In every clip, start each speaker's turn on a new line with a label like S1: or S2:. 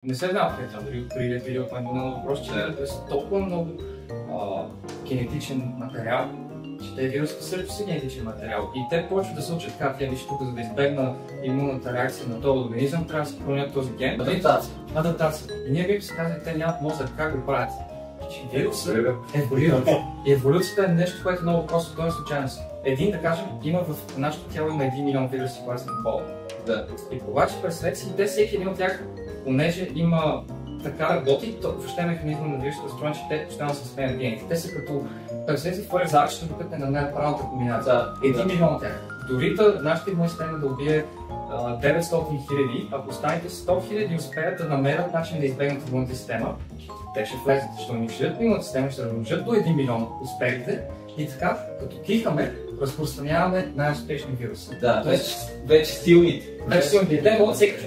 S1: Не се знам дали открили от мен на въпрос, че е толкова много генетичен материал, че те вируски също са генетичен материал. И те почват да се учат как виж тук, за да избегна имунната реакция на този организъм, трябва да се променят този ген. Адаптация. И ние бихме се казали, те нямат мозък, как го правят? Че вирусът еволюират. И еволюцията е нещо, което е много просто, то е случайност. Да кажем, има в нашото тяло има 1 милион вируси, които са на пол.
S2: Да.
S1: И обаче представете си, те всеки един от тях, понеже има така работи, то въобще механизма на вирусите разстроен, че те постоянно се сменят гените. Те са като представете си фуерзарчета, докато не намерят правилната комбинация. 1 милион от тях. Дори нашата имунна система да убие 900 хиляди, ако останете 100 хиляди успеят да намерят начин да избегнат имунната система, те ще влезат, ще унищожат имунната система, ще размножат до 1 милион успехите и така, като кихаме, разпространяваме най-успешни вируси.
S2: Да, вече силните.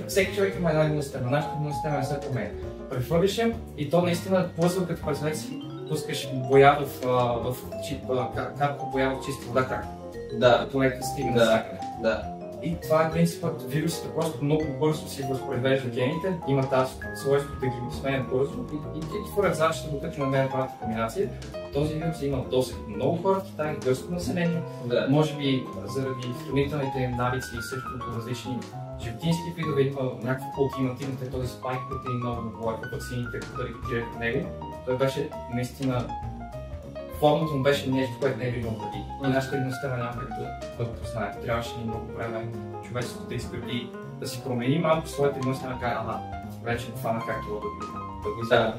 S1: Всеки човек има една имунна система, нашата имунна система не се променя. Прехвърлиш я и то наистина плъзва, като представете си, пускаш боя в капка боя в чиста вода, как?
S2: Да.
S1: Понека стигне навсякъде.
S2: Да.
S1: И това е принципът, вирусите просто много бързо си възпроизвеждат гените, имат тази свойство да ги сменят бързо и фуерзарчета, докато намерят правилната комбинация. Този вирус е имал досег много хора в Китай, гръцко население, може би заради хранителните им навици и също различни животински видове, има някакво ултимативните, този спайк протеин много говориха ваксините, които регистрираха него. Той беше наистина формата му беше нещо, което не е видно преди. И нашата имунна система няма как да го познае. Трябваше ни много време човечеството да изгради, да си промени малко своята имунна система, вече не фана както да го изява.